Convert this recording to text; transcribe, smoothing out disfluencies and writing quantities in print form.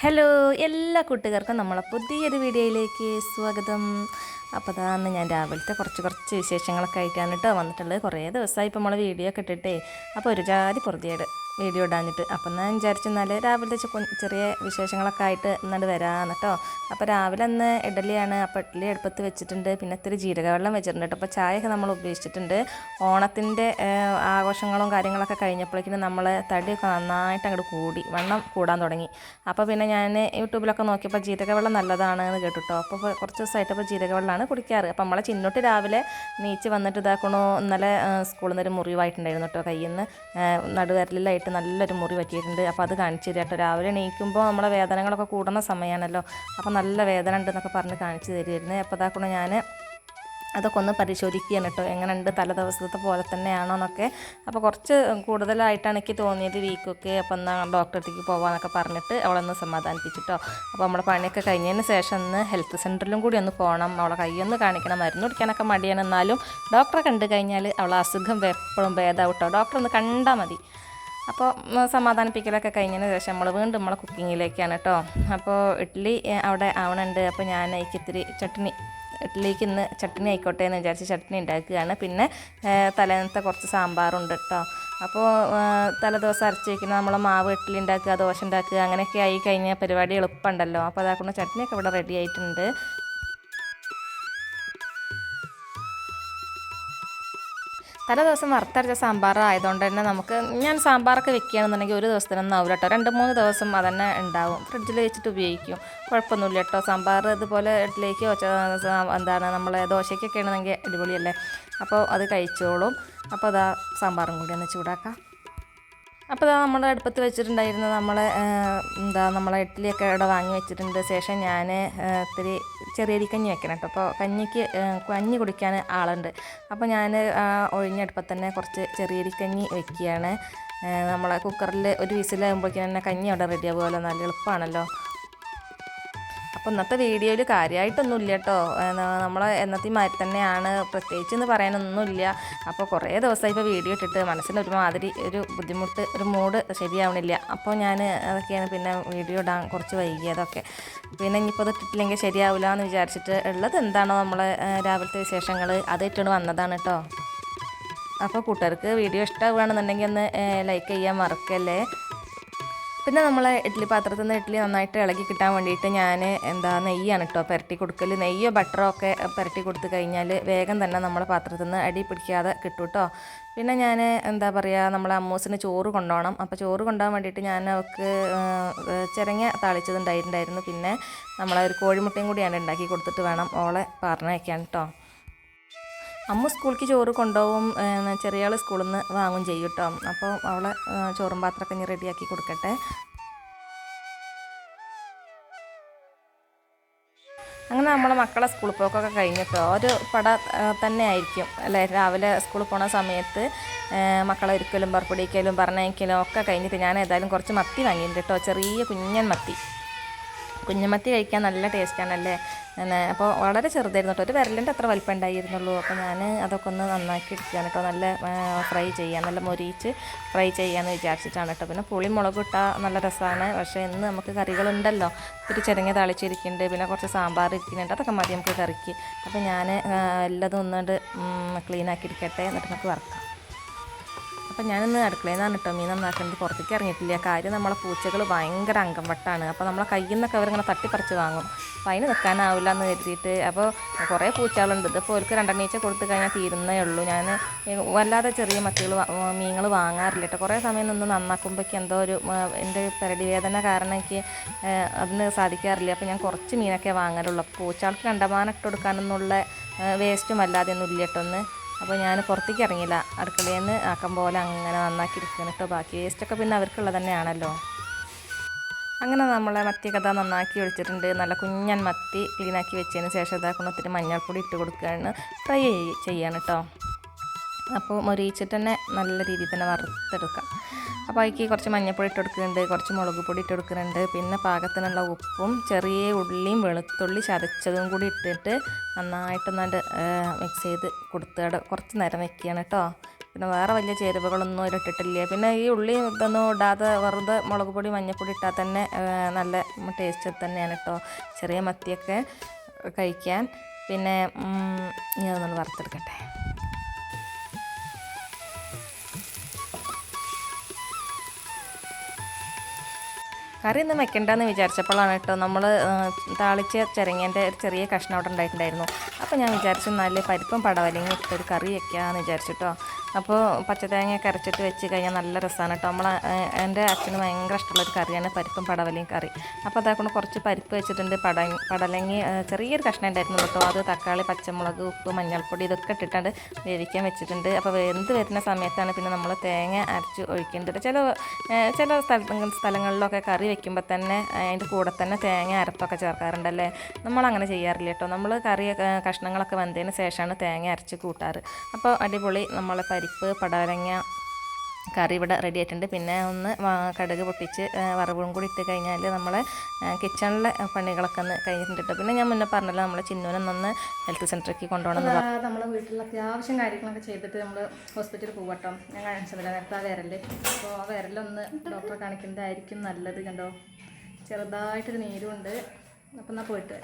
Hello എല്ലാ കൂട്ടുകാർക്കും നമ്മളെ പുതിയൊരു വീഡിയോയിലേക്ക് സ്വാഗതം. അപ്പോൾ അതാണ് ഞാൻ രാവിലത്തെ കുറച്ച് വിശേഷങ്ങളൊക്കെ ആയിട്ടാണ് കേട്ടോ വന്നിട്ടുള്ളത്. കുറേ ദിവസമായി ഇപ്പോൾ നമ്മൾ വീഡിയോ ഒക്കെ ഇട്ടിട്ടേ അപ്പോൾ ഒരു ജാതി പൊറുതിയേട് വീഡിയോ ഇടാഞ്ഞിട്ട്. അപ്പം ഞാൻ വിചാരിച്ചെന്നാൽ രാവിലത്തെ ചെറിയ വിശേഷങ്ങളൊക്കെ ആയിട്ട് ഇന്നത് വരാമെന്ന് കേട്ടോ. അപ്പോൾ രാവിലെ അന്ന് ഇഡലിയാണ്. അപ്പോൾ ഇഡലി അടുപ്പത്ത് വെച്ചിട്ടുണ്ട്, പിന്നെ ഇത്തിരി ജീരകവെള്ളം വെച്ചിട്ടുണ്ട് കേട്ടോ. അപ്പോൾ ചായയൊക്കെ നമ്മൾ ഉപയോഗിച്ചിട്ടുണ്ട്. ഓണത്തിൻ്റെ ആഘോഷങ്ങളും കാര്യങ്ങളൊക്കെ കഴിഞ്ഞപ്പോഴേക്കും നമ്മൾ തടിയൊക്കെ നന്നായിട്ട് അങ്ങോട്ട് കൂടി വണ്ണം കൂടാൻ തുടങ്ങി. അപ്പോൾ പിന്നെ ഞാൻ യൂട്യൂബിലൊക്കെ നോക്കിയപ്പോൾ ജീരകവെള്ളം നല്ലതാണ് എന്ന് കേട്ടോ. അപ്പോൾ കുറച്ച് ദിവസമായിട്ട് അപ്പോൾ ജീരകവെള്ളമാണ് കുടിക്കാറ്. അപ്പോൾ നമ്മളെ ചിന്നോട്ട് രാവിലെ നീച്ച് വന്നിട്ട് ഇതാക്കണോ, ഇന്നലെ സ്കൂളിൽ നിന്നൊരു മുറിവായിട്ടുണ്ടായിരുന്നു കേട്ടോ. കയ്യിൽ നിന്ന് നടുവിരലിലായിട്ട് നല്ലൊരു മുറി പറ്റിയിട്ടുണ്ട്. അപ്പോൾ അത് കാണിച്ചു തരിക കേട്ടോ. രാവിലെ എണീക്കുമ്പോൾ നമ്മളെ വേദനകളൊക്കെ കൂടുന്ന സമയമാണല്ലോ. അപ്പോൾ നല്ല വേദന ഉണ്ടെന്നൊക്കെ പറഞ്ഞ് കാണിച്ചു തരുമായിരുന്നു. അപ്പോൾ ഇതാക്കണോ ഞാൻ അതൊക്കെ ഒന്ന് പരിശോധിക്കുകയാണ് കേട്ടോ, എങ്ങനെയുണ്ട് തല ദിവസത്തെ പോലെ തന്നെയാണോ എന്നൊക്കെ. അപ്പോൾ കുറച്ച് കൂടുതലായിട്ടാണ് എനിക്ക് തോന്നിയത് വീക്കൊക്കെ. അപ്പോൾ എന്നാൽ ഡോക്ടറെ അടുത്തേക്ക് പോകാമെന്നൊക്കെ പറഞ്ഞിട്ട് അവളൊന്ന് സമാധാനിപ്പിച്ചിട്ടോ. അപ്പോൾ നമ്മുടെ പണിയൊക്കെ കഴിഞ്ഞതിന് ശേഷം ഒന്ന് ഹെൽത്ത് സെൻറ്ററിലും കൂടി ഒന്ന് പോകണം. അവളെ കൈയൊന്ന് കാണിക്കണം. മരുന്ന് കുടിക്കാനൊക്കെ മടിയാണ്, എന്നാലും ഡോക്ടറെ കണ്ടു കഴിഞ്ഞാൽ അവളെ അസുഖം എപ്പോഴും ഭേദമാവും കേട്ടോ. ഡോക്ടറെ ഒന്ന് കണ്ടാൽ മതി. അപ്പോൾ സമാധാനിപ്പിക്കലൊക്കെ കഴിഞ്ഞതിന് ശേഷം നമ്മൾ വീണ്ടും നമ്മളെ കുക്കിങ്ങിലേക്കാണ് കേട്ടോ. അപ്പോൾ ഇഡ്ഡലി അവിടെ ആവണുണ്ട്. അപ്പോൾ ഞാൻ അതിലേക്ക് ഇത്തിരി ഇഡ്ഡലിക്ക് ഇന്ന് ചട്നി ആയിക്കോട്ടെ എന്ന് വിചാരിച്ച് ചട്നി ഉണ്ടാക്കുകയാണ്. പിന്നെ തലേന്നത്തെ കുറച്ച് സാമ്പാറുണ്ട് കേട്ടോ. അപ്പോൾ തലേദിവസം അരച്ച് വയ്ക്കുന്ന നമ്മൾ മാവ് ഇഡ്ഡലി ഉണ്ടാക്കുക, ദോശ ഉണ്ടാക്കുക, അങ്ങനെയൊക്കെ ആയി കഴിഞ്ഞാൽ പരിപാടി എളുപ്പമുണ്ടല്ലോ. അപ്പോൾ അതാക്കുന്ന ചട്നിയൊക്കെ ഇവിടെ റെഡി ആയിട്ടുണ്ട്. തലേ ദിവസം വറുത്തരച്ച സാമ്പാർ ആയതുകൊണ്ട് തന്നെ ഞാൻ സാമ്പാറൊക്കെ വെക്കുകയാണെന്നുണ്ടെങ്കിൽ ഒരു ദിവസത്തിനൊന്നും ആവില്ല കേട്ടോ. 2-3 ദിവസം അതന്നെ ഉണ്ടാവും. ഫ്രിഡ്ജിൽ വെച്ചിട്ട് ഉപയോഗിക്കും, കുഴപ്പമൊന്നുമില്ല കേട്ടോ. സാമ്പാർ ഇതുപോലെ ഇഡ്ഡലിക്കോ നമ്മളെ ദോശയ്ക്കൊക്കെ ആണെന്നെങ്കിൽ അടിപൊളിയല്ലേ. അപ്പോൾ അത് കഴിച്ചോളും. അപ്പോൾ അതാ സാമ്പാറും കൂടി ഒന്ന് ചൂടാക്കാം. അപ്പോൾ ഇതാ നമ്മുടെ അടുപ്പത്ത് വെച്ചിട്ടുണ്ടായിരുന്നു നമ്മളെ ഇഡ്ഡലിയൊക്കെ ഇവിടെ വാങ്ങി വെച്ചിട്ടുണ്ട്. ശേഷം ഞാൻ ഇത്തിരി ചെറിയരിക്കഞ്ഞി വെക്കണം കേട്ടോ. അപ്പോൾ കഞ്ഞി കുടിക്കാൻ ആളുണ്ട്. അപ്പോൾ ഞാൻ ഒഴിഞ്ഞ അടുപ്പത്ത് തന്നെ കുറച്ച് ചെറിയരിക്കഞ്ഞി വെക്കുകയാണ്. നമ്മളെ കുക്കറിൽ ഒരു വിസിലാകുമ്പോഴേക്കും തന്നെ കഞ്ഞി അവിടെ റെഡി ആവുമല്ലോ, നല്ല എളുപ്പമാണല്ലോ. അപ്പോൾ ഇന്നത്തെ വീഡിയോയിൽ കാര്യമായിട്ടൊന്നുമില്ല കേട്ടോ. നമ്മൾ എന്നത്തെ മാതിരി തന്നെയാണ്, പ്രത്യേകിച്ച് എന്ന് പറയാനൊന്നുമില്ല. അപ്പോൾ കുറേ ദിവസമായി ഇപ്പോൾ വീഡിയോ ഇട്ടിട്ട് മനസ്സിനൊരുമാതിരി ഒരു ബുദ്ധിമുട്ട്, ഒരു മൂഡ് ശരിയാവണില്ല. അപ്പോൾ ഞാൻ അതൊക്കെയാണ് പിന്നെ വീഡിയോ ഇടാൻ കുറച്ച് വൈകിയതൊക്കെ. പിന്നെ ഇനിയിപ്പോൾ അത് ഇട്ടിട്ടില്ലെങ്കിൽ ശരിയാവില്ല എന്ന് വിചാരിച്ചിട്ട് ഉള്ളത് എന്താണോ നമ്മളെ രാവിലത്തെ വിശേഷങ്ങൾ അതായിട്ടാണ് വന്നതാണ് കേട്ടോ. അപ്പോൾ കൂട്ടുകാർക്ക് വീഡിയോ ഇഷ്ടമാവുകയാണെന്നുണ്ടെങ്കിൽ ഒന്ന് ലൈക്ക് ചെയ്യാൻ മറക്കല്ലേ. പിന്നെ നമ്മളെ ഇഡ്ഡലി പാത്രത്തിൽ നിന്ന് ഇഡ്ഡലി നന്നായിട്ട് ഇളകി കിട്ടാൻ വേണ്ടിയിട്ട് ഞാൻ നെയ്യാണ് കേട്ടോ പുരട്ടി കൊടുക്കൽ. നെയ്യോ ബട്ടറോ ഒക്കെ പുരട്ടി കൊടുത്തു കഴിഞ്ഞാൽ വേഗം തന്നെ നമ്മളെ പാത്രത്തിൽ നിന്ന് അടി പിടിക്കാതെ കിട്ടും കേട്ടോ. പിന്നെ ഞാൻ നമ്മളെ അമ്മൂസിന് ചോറ് കൊണ്ടുപോകണം. അപ്പോൾ ചോറ് കൊണ്ടുപോകാൻ വേണ്ടിയിട്ട് ഞാൻ അവൾക്ക് ചിരങ്ങ താളിച്ചതുണ്ടായിട്ടുണ്ടായിരുന്നു. പിന്നെ നമ്മളെ ഒരു കോഴിമുട്ടയും കൂടിയാണ് ഉണ്ടാക്കി കൊടുത്തിട്ട് വേണം ഓളെ പറഞ്ഞയക്കാൻ കേട്ടോ. അമ്മ സ്കൂളിലേക്ക് ചോറ് കൊണ്ടുപോകും, ചെറിയ ആൾ സ്കൂളിൽ നിന്ന് വാങ്ങും ചെയ്യും കേട്ടോ. അപ്പോൾ അവളെ ചോറും പാത്രമൊക്കെ ഇനി റെഡിയാക്കി കൊടുക്കട്ടെ. അങ്ങനെ നമ്മളെ മക്കളെ സ്കൂളിൽ പോക്കൊക്കെ കഴിഞ്ഞിട്ടോ ഒരു പട തന്നെ ആയിരിക്കും അല്ലേ. രാവിലെ സ്കൂളിൽ പോണ സമയത്ത് മക്കളെ ഒരുക്കലും പുറപ്പെടുവിക്കലും പറഞ്ഞയക്കലും ഒക്കെ കഴിഞ്ഞിട്ട് ഞാൻ ഏതായാലും കുറച്ച് മത്തി വാങ്ങിയിട്ടുണ്ട് കേട്ടോ. ചെറിയ കുഞ്ഞമത്തി കഴിക്കാൻ നല്ല ടേസ്റ്റാണല്ലേ. അപ്പോൾ വളരെ ചെറുതായിരുന്നു കേട്ടോ, ഒരു വിരലിൻ്റെ അത്ര വലിപ്പം ഉണ്ടായിരുന്നുള്ളൂ. അപ്പോൾ ഞാൻ അതൊക്കെ ഒന്ന് നന്നാക്കി എടുക്കുകയാണ് കേട്ടോ. നല്ല ഫ്രൈ ചെയ്യാൻ, നല്ല മൊരിച്ച് ഫ്രൈ ചെയ്യാമെന്ന് വിചാരിച്ചിട്ടാണ് കേട്ടോ. പിന്നെ പുളി മുളക് ഇട്ടാൽ നല്ല രസമാണ്. പക്ഷേ ഇന്ന് നമുക്ക് കറികളുണ്ടല്ലോ, ഒരു ചെരങ്ങ താളിച്ചിരിക്കുന്നുണ്ട്, പിന്നെ കുറച്ച് സാമ്പാർ ഇരിക്കുന്നുണ്ട്, അതൊക്കെ മതി നമുക്ക് കറിക്ക്. അപ്പോൾ ഞാൻ എല്ലാതും ഒന്നുകൊണ്ട് ക്ലീനാക്കി എടുക്കട്ടെ, എന്നിട്ട് നമുക്ക് വറക്കാം. അപ്പോൾ ഞാനിന്ന് അടുക്കളയിൽ നിന്നാണ് കേട്ടോ മീൻ നന്നാക്കുന്നത്, പുറത്തേക്ക് ഇറങ്ങിയിട്ടില്ല. കാര്യം നമ്മളെ പൂച്ചകൾ ഭയങ്കര അംഗം വട്ടാണ്. അപ്പോൾ നമ്മളെ കയ്യിൽ നിന്നൊക്കെ അവരിങ്ങനെ തട്ടിപ്പറിച്ച് വാങ്ങും. അപ്പോൾ അതിന് നിൽക്കാനാവില്ല എന്ന് കരുതിയിട്ട് അപ്പോൾ കുറേ പൂച്ചകളുണ്ട്. ഇതിപ്പോൾ അവർക്ക് 2 എണ്ണീച്ച കൊടുത്തു കഴിഞ്ഞാൽ തീരുന്നേ ഉള്ളൂ. ഞാൻ വല്ലാതെ ചെറിയ മീനുകൾ വാങ്ങാറില്ല കേട്ടോ. കുറേ സമയം നിന്ന് നന്നാക്കുമ്പോഴേക്ക് എന്തോ ഒരു എൻ്റെ പെരടി വേദന കാരണം എനിക്ക് അതിന് സാധിക്കാറില്ല. അപ്പോൾ ഞാൻ കുറച്ച് മീനൊക്കെ വാങ്ങാറുള്ളൂ. പൂച്ചകൾക്ക് കണ്ടമാനം ഇട്ട് കൊടുക്കാനൊന്നുള്ള വേസ്റ്റും അല്ലാതെ ഒന്നും ഇല്ല കേട്ടോ ഒന്ന്. അപ്പോൾ ഞാൻ പുറത്തേക്ക് ഇറങ്ങിയില്ല, അടുക്കളയിൽ നിന്ന് ആക്കം പോലെ അങ്ങനെ നന്നാക്കി ഇരിക്കണം കേട്ടോ. ബാക്കി വേസ്റ്റൊക്കെ പിന്നെ അവർക്കുള്ളത് തന്നെയാണല്ലോ. അങ്ങനെ നമ്മളെ മത്തിയൊക്കെ അതാ നന്നാക്കി ഒഴിച്ചിട്ടുണ്ട്. നല്ല കുഞ്ഞൻ മത്തി ക്ലീനാക്കി വെച്ചതിന് ശേഷം ഇതാക്കുന്ന ഒത്തിരി മഞ്ഞൾപ്പൊടി ഇട്ട് കൊടുക്കുകയാണ്, ഫ്രൈ ചെയ്യാണ് കേട്ടോ. അപ്പോൾ മൊരിയിച്ചിട്ട് തന്നെ നല്ല രീതിയിൽ തന്നെ വറുത്തെടുക്കാം. അപ്പോൾ അതിലേക്ക് കുറച്ച് മഞ്ഞൾപ്പൊടി ഇട്ട് കൊടുക്കുന്നുണ്ട്, കുറച്ച് മുളക് പൊടി ഇട്ട് കൊടുക്കുന്നുണ്ട്, പിന്നെ പാകത്തിനുള്ള ഉപ്പും ചെറിയ ഉള്ളിയും വെളുത്തുള്ളി ചതച്ചതും കൂടി ഇട്ടിട്ട് നന്നായിട്ടൊന്നാണ്ട് മിക്സ് ചെയ്ത് കൊടുത്ത് കുറച്ച് നേരം വെക്കുകയാണ് കേട്ടോ. പിന്നെ വേറെ വലിയ ചേരുവകളൊന്നും ഇട്ടിട്ടില്ല. പിന്നെ ഈ ഉള്ളി ഇതൊന്നും ഇടാതെ വെറുതെ മുളക് പൊടി മഞ്ഞൾപ്പൊടി ഇട്ടാൽ തന്നെ നല്ല ടേസ്റ്റ് തന്നെയാണ് കേട്ടോ ചെറിയ മത്തിയൊക്കെ കഴിക്കാൻ. പിന്നെ ഞാനൊന്ന് വറുത്തെടുക്കട്ടെ. കറി ഒന്നും വെക്കണ്ടെന്ന് വിചാരിച്ചപ്പോഴാണ് കേട്ടോ നമ്മൾ താളിച്ച ചിരങ്ങേൻ്റെ ഒരു ചെറിയ കഷ്ണം അവിടെ ഉണ്ടായിട്ടുണ്ടായിരുന്നു. അപ്പോൾ ഞാൻ വിചാരിച്ചു നല്ല പരിപ്പും പടവലങ്ങയും ഇട്ടൊരു കറി വെക്കാമെന്ന് വിചാരിച്ചിട്ടോ. അപ്പോൾ പച്ചതേങ്ങയൊക്കെ അരച്ചിട്ട് വെച്ച് കഴിഞ്ഞാൽ നല്ല രസമാണ് കേട്ടോ. എൻ്റെ അച്ഛന് ഭയങ്കര ഇഷ്ടമുള്ളൊരു കറിയാണ് പരിപ്പും പടവലയും കറി. അപ്പോൾ അതേക്കൊണ്ട് കുറച്ച് പരിപ്പ് വെച്ചിട്ടുണ്ട്. പടലങ്ങി ചെറിയൊരു കഷ്ണം ഉണ്ടായിരുന്നു കേട്ടോ. അത് തക്കാളി, പച്ചമുളക്, ഉപ്പ്, മഞ്ഞൾപ്പൊടി ഇതൊക്കെ ഇട്ടിട്ടാണ് വേവിക്കാൻ വെച്ചിട്ടുണ്ട്. അപ്പോൾ വെന്ത് വരുന്ന സമയത്താണ് പിന്നെ നമ്മൾ തേങ്ങ അരച്ച് ഒഴിക്കേണ്ടത്. ചില സ്ഥലങ്ങളിലൊക്കെ കറി വെക്കുമ്പോൾ തന്നെ അതിൻ്റെ കൂടെ തന്നെ തേങ്ങ അരപ്പൊക്കെ ചേർക്കാറുണ്ടല്ലേ. നമ്മളങ്ങനെ ചെയ്യാറില്ല കേട്ടോ. നമ്മൾ കറി കഷ്ണങ്ങളൊക്കെ വെന്തതിന് ശേഷമാണ് തേങ്ങ അരച്ച് കൂട്ടാറ്. അപ്പോൾ അടിപൊളി നമ്മളെ പരിപ്പ് പടവലങ്ങ കറി ഇവിടെ റെഡി ആയിട്ടുണ്ട്. പിന്നെ ഒന്ന് കടുക് പൊട്ടിച്ച് വറവും കൂടി ഇട്ട് കഴിഞ്ഞാൽ നമ്മൾ കിച്ചണിലെ പണികളൊക്കെ ഒന്ന് കഴിഞ്ഞിട്ടുണ്ട്. പിന്നെ ഞാൻ മുന്നേ പറഞ്ഞല്ലോ നമ്മൾ ചിന്നുവിനൊന്ന് ഹെൽത്ത് സെൻ്ററിലേക്ക് കൊണ്ടുപോകണം. നമ്മൾ വീട്ടിൽ അത്യാവശ്യം കാര്യങ്ങളൊക്കെ ചെയ്തിട്ട് നമ്മൾ ഹോസ്പിറ്റലിൽ പോകട്ടോ. ഞാൻ കാണിച്ചതില്ല നേരത്തെ ആ വിരല്. അപ്പോൾ ആ വിരലൊന്ന് ഡോക്ടറെ കാണിക്കുന്നതായിരിക്കും നല്ലത്. കണ്ടോ ചെറുതായിട്ടൊരു നീരുണ്ട്. അപ്പം എന്നാൽ പോയിട്ട്